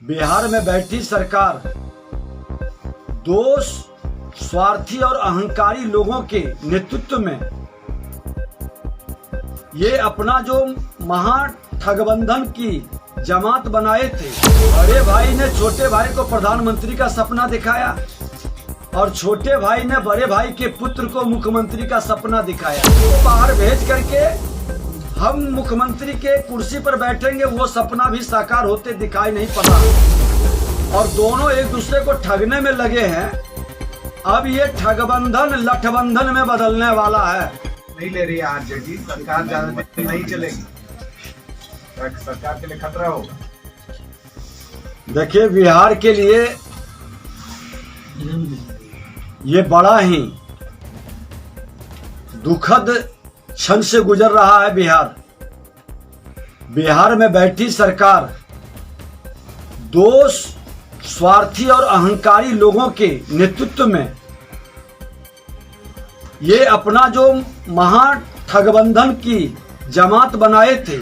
बिहार में बैठी सरकार दो स्वार्थी और अहंकारी लोगों के नेतृत्व में ये अपना जो महागठबंधन की जमात बनाए थे। बड़े भाई ने छोटे भाई को प्रधानमंत्री का सपना दिखाया और छोटे भाई ने बड़े भाई के पुत्र को मुख्यमंत्री का सपना दिखाया। तो बाहर भेज करके हम मुख्यमंत्री के कुर्सी पर बैठेंगे, वो सपना भी साकार होते दिखाई नहीं पड़ा और दोनों एक दूसरे को ठगने में लगे हैं। अब ये ठगबंधन लठबंधन में बदलने वाला है। नहीं ले रही है आरजेडी सरकार, ज्यादा दिन नहीं चलेगी, सरकार के लिए खतरा होगा। देखिए, बिहार के लिए ये बड़ा ही दुखद क्षण से गुजर रहा है। बिहार में बैठी सरकार दो स्वार्थी और अहंकारी लोगों के नेतृत्व में ये अपना जो महागठबंधन की जमात बनाए थे,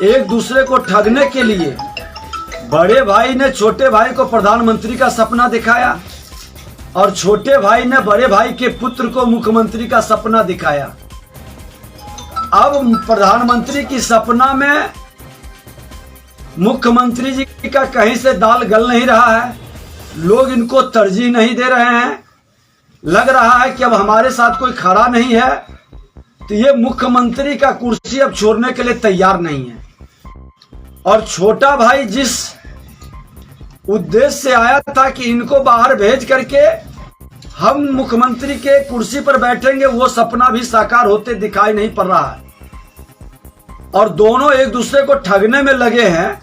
एक दूसरे को ठगने के लिए बड़े भाई ने छोटे भाई को प्रधानमंत्री का सपना दिखाया और छोटे भाई ने बड़े भाई के पुत्र को मुख्यमंत्री का सपना दिखाया। अब प्रधानमंत्री की सपना में मुख्यमंत्री जी का कहीं से दाल गल नहीं रहा है। लोग इनको तरजीह नहीं दे रहे हैं। लग रहा है कि अब हमारे साथ कोई खड़ा नहीं है, तो ये मुख्यमंत्री का कुर्सी अब छोड़ने के लिए तैयार नहीं है। और छोटा भाई जिस उद्देश्य से आया था कि इनको बाहर भेज करके हम मुख्यमंत्री के कुर्सी पर बैठेंगे, वो सपना भी साकार होते दिखाई नहीं पड़ रहा है और दोनों एक दूसरे को ठगने में लगे हैं।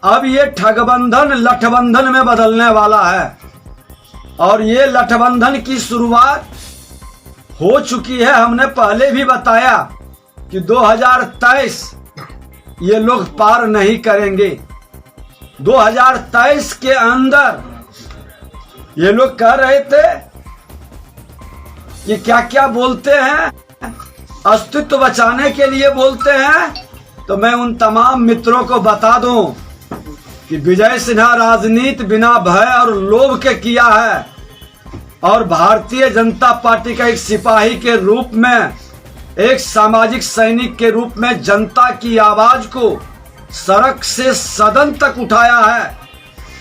अब ये ठगबंधन लठबंधन में बदलने वाला है और ये लठबंधन की शुरुआत हो चुकी है। हमने पहले भी बताया कि 2023 ये लोग पार नहीं करेंगे। 2023 के अंदर ये लोग कह रहे थे कि क्या क्या बोलते हैं, अस्तित्व बचाने के लिए बोलते हैं। तो मैं उन तमाम मित्रों को बता दूं कि विजय सिन्हा राजनीति बिना भय और लोभ के किया है और भारतीय जनता पार्टी का एक सिपाही के रूप में, एक सामाजिक सैनिक के रूप में जनता की आवाज को सड़क से सदन तक उठाया है।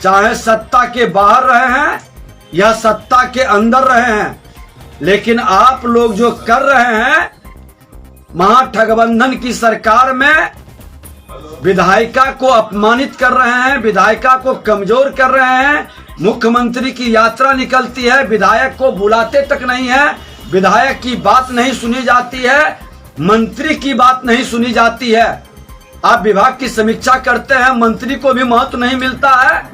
चाहे सत्ता के बाहर रहे हैं या सत्ता के अंदर रहे हैं, लेकिन आप लोग जो कर रहे हैं महागठबंधन की सरकार में, विधायिका को अपमानित कर रहे हैं, विधायिका को कमजोर कर रहे हैं। मुख्यमंत्री की यात्रा निकलती है, विधायक को बुलाते तक नहीं है, विधायक की बात नहीं सुनी जाती है, मंत्री की बात नहीं सुनी जाती है। आप विभाग की समीक्षा करते हैं, मंत्री को भी महत्व नहीं मिलता है।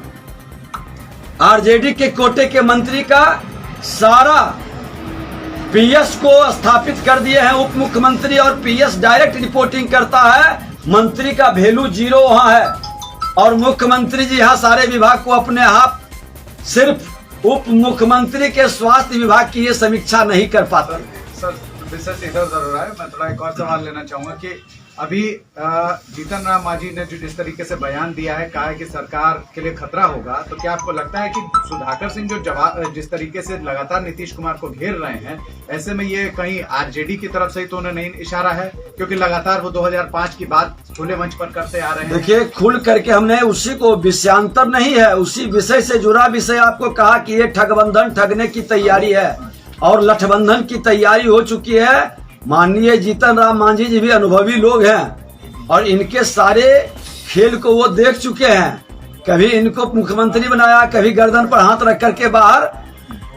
आरजेडी के कोटे के मंत्री का सारा पीएस को स्थापित कर दिए हैं उप मुख्यमंत्री और पीएस डायरेक्ट रिपोर्टिंग करता है। मंत्री का वैल्यू 0 वहां है और मुख्यमंत्री जी यहाँ सारे विभाग को अपने आप, सिर्फ उप मुख्यमंत्री के स्वास्थ्य विभाग की ये समीक्षा नहीं कर पाते। सर, विशेष इधर जरूर है। मैं थोड़ा एक और सवाल लेना चाहूंगा कि अभी जीतन राम मांझी ने जिस तरीके से बयान दिया है, कहा है कि सरकार के लिए खतरा होगा, तो क्या आपको लगता है कि सुधाकर सिंह जो जिस तरीके से लगातार नीतीश कुमार को घेर रहे हैं, ऐसे में ये कहीं आरजेडी की तरफ से ही तो उन्हें नहीं इशारा है? क्योंकि लगातार वो 2005 की बात खुले मंच पर करते आ रहे हैं। देखिए, खुल करके हमने उसी को, विषयांतर नहीं है, उसी विषय से जुड़ा विषय आपको कहा कि ये ठगबंधन ठगने की तैयारी है और लठबंधन की तैयारी हो चुकी है। माननीय जीतन राम मांझी जी भी अनुभवी लोग हैं और इनके सारे खेल को वो देख चुके हैं। कभी इनको मुख्यमंत्री बनाया, कभी गर्दन पर हाथ रख करके बाहर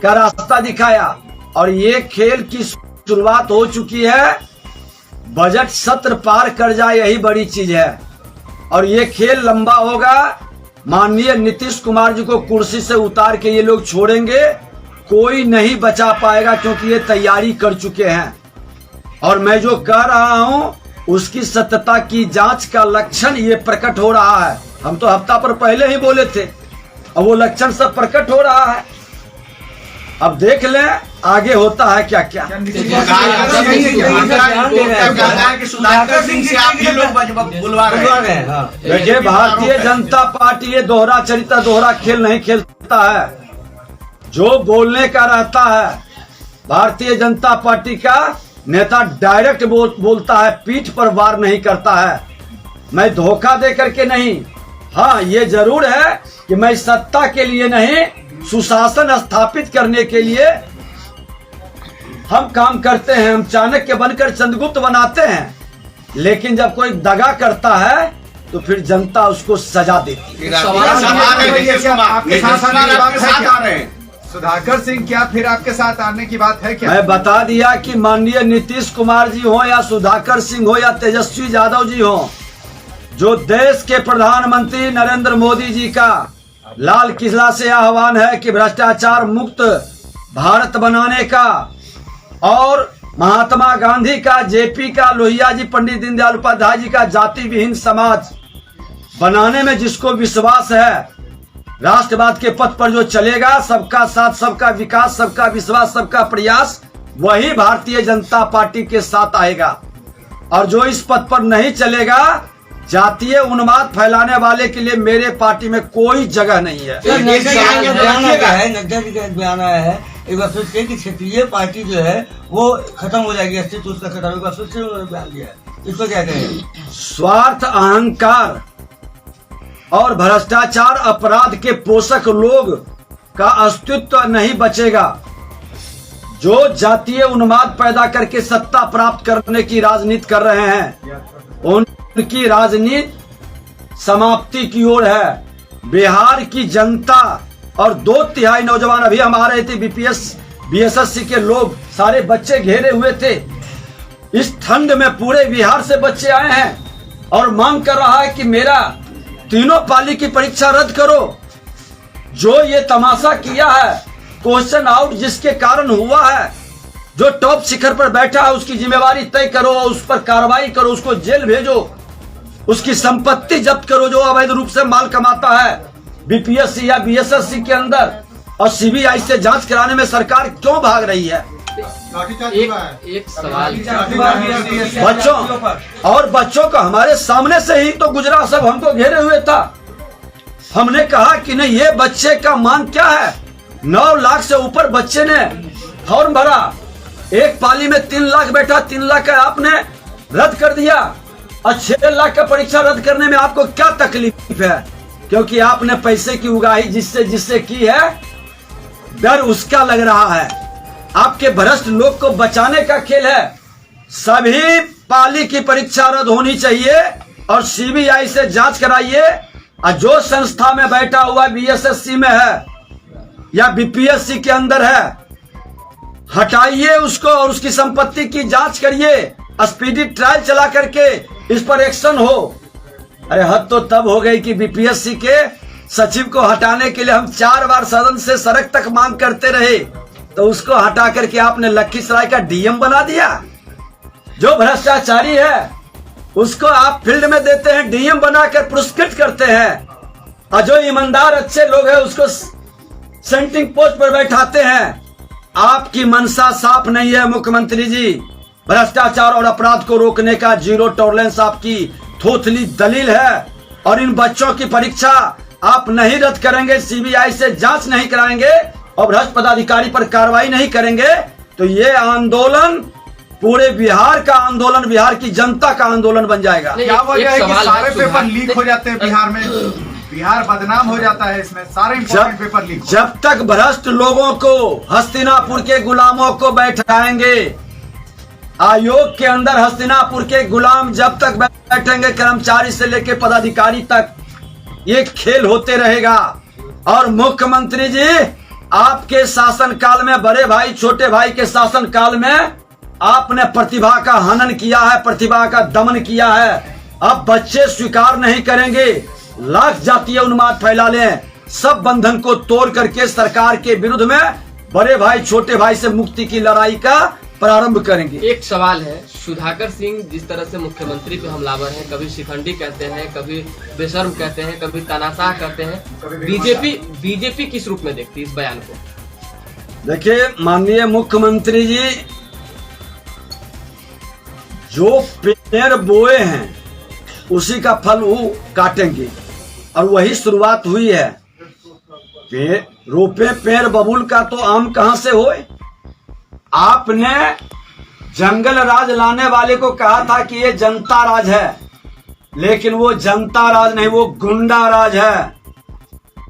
का रास्ता दिखाया और ये खेल की शुरुआत हो चुकी है। बजट सत्र पार कर जाए, यही बड़ी चीज है और ये खेल लंबा होगा। माननीय नीतीश कुमार जी को कुर्सी से उतार के ये लोग छोड़ेंगे, कोई नहीं बचा पाएगा क्योंकि ये तैयारी कर चुके हैं। और मैं जो कह रहा हूं उसकी सत्यता की जांच का लक्षण ये प्रकट हो रहा है। हम तो हफ्ता पर पहले ही बोले थे और वो लक्षण सब प्रकट हो रहा है। अब देख लें आगे होता है क्या क्या। देखिए, भारतीय जनता पार्टी ये दोहरा चरित्र दोहरा खेल नहीं खेलता है। जो बोलने का रहता है, भारतीय जनता पार्टी का नेता डायरेक्ट बोलता है, पीठ पर वार नहीं करता है। मैं धोखा दे करके नहीं, हाँ ये जरूर है कि मैं सत्ता के लिए नहीं, सुशासन स्थापित करने के लिए हम काम करते हैं। हम चाणक्य बनकर चंद्रगुप्त बनाते हैं, लेकिन जब कोई दगा करता है तो फिर जनता उसको सजा देती है। सुधाकर सिंह, क्या फिर आपके साथ आने की बात है क्या? मैं बता दिया कि माननीय नीतीश कुमार जी हो या सुधाकर सिंह हो या तेजस्वी यादव जी हो, जो देश के प्रधानमंत्री नरेंद्र मोदी जी का लाल किला से आह्वान है कि भ्रष्टाचार मुक्त भारत बनाने का, और महात्मा गांधी का, जेपी का, लोहिया जी, पंडित दीनदयाल उपाध्याय जी का जाति विहीन समाज बनाने में जिसको विश्वास है, राष्ट्रवाद के पथ पर जो चलेगा, सबका साथ, सबका विकास, सबका विश्वास, सबका प्रयास, वही भारतीय जनता पार्टी के साथ आएगा। और जो इस पथ पर नहीं चलेगा, जातीय उन्माद फैलाने वाले के लिए मेरे पार्टी में कोई जगह नहीं है। नड्डा जी का बयान आया है, एक बार सोचिए कि क्षेत्रीय पार्टी जो है वो खत्म हो जाएगी, अस्तित्व उसका खत्म। एक बार सोचिए, उन्होंने बयान दिया है, इसको क्या कहेंगे? स्वार्थ, अहंकार और भ्रष्टाचार अपराध के पोषक लोग का अस्तित्व नहीं बचेगा। जो जातीय उन्माद पैदा करके सत्ता प्राप्त करने की राजनीति कर रहे हैं, उनकी राजनीति समाप्ति की ओर है। बिहार की जनता और 2/3 नौजवान, अभी हम आ रहे थे, बीएसएससी के लोग, सारे बच्चे घेरे हुए थे। इस ठंड में पूरे बिहार से बच्चे आए हैं और मांग कर रहा है कि मेरा तीनों पाली की परीक्षा रद्द करो। जो ये तमाशा किया है, क्वेश्चन आउट जिसके कारण हुआ है, जो टॉप शिखर पर बैठा है उसकी जिम्मेवारी तय करो, उस पर कार्रवाई करो, उसको जेल भेजो, उसकी संपत्ति जब्त करो जो अवैध रूप से माल कमाता है बीपीएससी या बीएसएससी के अंदर। और सीबीआई से जांच कराने में सरकार क्यों भाग रही है? एक सवाल, बच्चों को हमारे सामने से ही तो गुजरा, सब हमको घेरे हुए था। हमने कहा कि नहीं, ये बच्चे का मांग क्या है? 9 लाख से ऊपर बच्चे ने फॉर्म भरा, एक पाली में 3 लाख बैठा, 3 लाख का आपने रद्द कर दिया। और 6 लाख का परीक्षा रद्द करने में आपको क्या तकलीफ है? क्योंकि आपने पैसे की उगाही जिससे की है, डर उसका लग रहा है। आपके भ्रष्ट लोग को बचाने का खेल है। सभी पाली की परीक्षा रद्द होनी चाहिए और सीबीआई से जांच कराइए। और जो संस्था में बैठा हुआ बीएसएससी में है या बीपीएससी के अंदर है, हटाइए उसको और उसकी संपत्ति की जांच करिए, स्पीडी ट्रायल चला करके इस पर एक्शन हो। अरे हद तो तब हो गई कि बीपीएससी के सचिव को हटाने के लिए हम 4 बार सदन से सड़क तक मांग करते रहे, तो उसको हटा करके आपने लखीसराय का डीएम बना दिया। जो भ्रष्टाचारी है उसको आप फील्ड में देते हैं, डीएम बनाकर पुरस्कृत करते हैं, और जो ईमानदार अच्छे लोग हैं उसको सेंटिंग पोस्ट पर बैठाते हैं। आपकी मंशा साफ नहीं है मुख्यमंत्री जी। भ्रष्टाचार और अपराध को रोकने का जीरो टॉलरेंस आपकी थोथली दलील है। और इन बच्चों की परीक्षा आप नहीं रद्द करेंगे, सीबीआई से जांच नहीं कराएंगे और भ्रष्ट पदाधिकारी पर कार्रवाई नहीं करेंगे, तो ये आंदोलन पूरे बिहार का आंदोलन, बिहार की जनता का आंदोलन बन जाएगा। क्या वजह है कि सारे पेपर लीक हो जाते हैं बिहार में? बिहार बदनाम हो जाता है इसमें, सारे इंपॉर्टेंट पेपर लीक। जब तक भ्रष्ट लोगों को, हस्तिनापुर के गुलामों को बैठाएंगे आयोग के अंदर, हस्तिनापुर के गुलाम जब तक बैठेंगे, कर्मचारी से लेकर पदाधिकारी तक, ये खेल होते रहेगा। और मुख्यमंत्री जी, आपके शासनकाल में, बड़े भाई छोटे भाई के शासनकाल में आपने प्रतिभा का हनन किया है, प्रतिभा का दमन किया है। अब बच्चे स्वीकार नहीं करेंगे, लाख जातीय उन्माद फैला लें, सब बंधन को तोड़ करके सरकार के विरुद्ध में बड़े भाई छोटे भाई से मुक्ति की लड़ाई का प्रारंभ करेंगे। एक सवाल है, सुधाकर सिंह जिस तरह से मुख्यमंत्री पे हमलावर हैं, कभी शिखंडी कहते हैं, कभी बेशर्म कहते हैं, कभी तानाशाह कहते हैं, बीजेपी किस रूप में देखती है इस बयान को? देखिए माननीय मुख्यमंत्री जी, जो पेड़ बोए हैं उसी का फल वो काटेंगे, और वही शुरुआत हुई है। पेड़ रोपे पेड़ बबूल का तो आम कहां से होए। आपने जंगल राज लाने वाले को कहा था कि ये जनता राज है, लेकिन वो जनता राज नहीं, वो गुंडा राज है।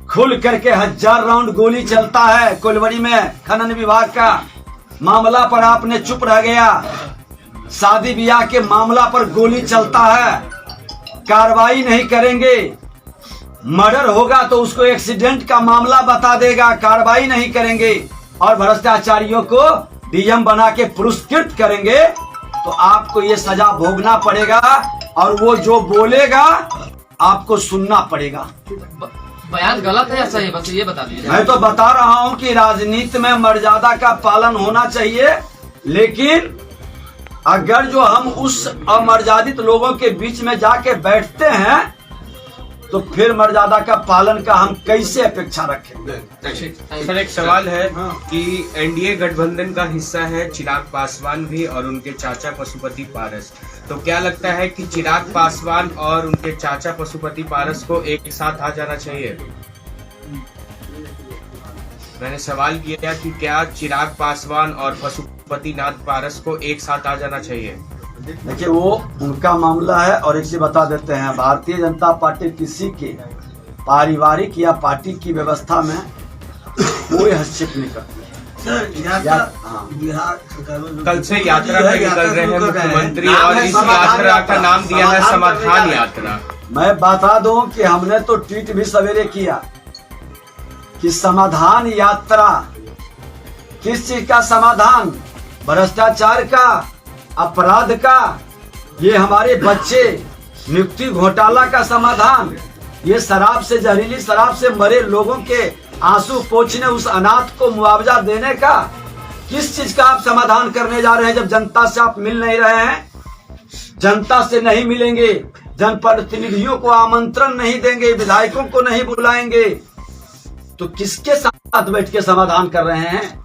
खुल करके 1000 राउंड गोली चलता है कोलवरी में खनन विभाग का मामला पर आपने चुप रह गया। शादी ब्याह के मामला पर गोली चलता है, कार्रवाई नहीं करेंगे। मर्डर होगा तो उसको एक्सीडेंट का मामला बता देगा, कार्रवाई नहीं करेंगे। और भ्रष्टाचारियों को डीएम बना के पुरस्कृत करेंगे तो आपको ये सजा भोगना पड़ेगा, और वो जो बोलेगा आपको सुनना पड़ेगा। बयान गलत है या सही, बस ये बता दीजिए। मैं तो बता रहा हूं कि राजनीति में मर्यादा का पालन होना चाहिए, लेकिन अगर जो हम उस अमर्यादित लोगों के बीच में जाके बैठते हैं तो फिर मर्यादा का पालन का हम कैसे अपेक्षा रखेंगे। सर एक सवाल है कि एनडीए गठबंधन का हिस्सा है चिराग पासवान भी और उनके चाचा पशुपति पारस, तो क्या लगता है कि चिराग पासवान और उनके चाचा पशुपति पारस को एक साथ आ जाना चाहिए? मैंने सवाल किया कि क्या चिराग पासवान और पशुपति नाथ पारस को एक साथ आ जाना चाहिए? देखिए वो उनका मामला है, और एक चीज बता देते हैं, भारतीय जनता पार्टी किसी के पारिवारिक या पार्टी की व्यवस्था में कोई हस्तक्षेप नहीं करती। बिहार सरकार में कल से यात्रा पे निकल रहे हैं मुख्यमंत्री, और इस यात्रा का नाम दिया है समाधान यात्रा। मैं बता दूं कि हमने तो ट्वीट भी सवेरे किया कि समाधान यात्रा, किस चीज का समाधान? भ्रष्टाचार का, अपराध का, ये हमारे बच्चे नियुक्ति घोटाला का समाधान, ये शराब से, जहरीली शराब से मरे लोगों के आंसू पोंछने, उस अनाथ को मुआवजा देने का, किस चीज का आप समाधान करने जा रहे हैं जब जनता से आप मिल नहीं रहे हैं? जनता से नहीं मिलेंगे, जनप्रतिनिधियों को आमंत्रण नहीं देंगे, विधायकों को नहीं बुलाएंगे, तो किसके साथ बैठ के समाधान कर रहे हैं?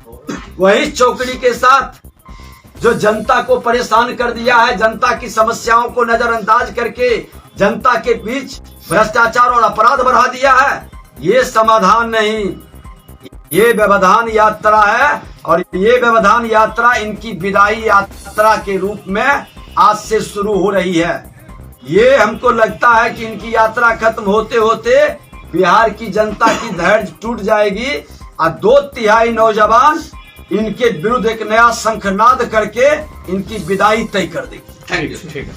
वही चौकड़ी के साथ जो जनता को परेशान कर दिया है, जनता की समस्याओं को नजरअंदाज करके जनता के बीच भ्रष्टाचार और अपराध बढ़ा दिया है। ये समाधान नहीं, ये व्यवधान यात्रा है, और ये व्यवधान यात्रा इनकी विदाई यात्रा के रूप में आज से शुरू हो रही है। ये हमको लगता है कि इनकी यात्रा खत्म होते होते बिहार की जनता की धैर्य टूट जाएगी, और 2/3 नौजवान इनके विरुद्ध एक नया शंखनाद करके इनकी विदाई तय कर देगी। ठीक है।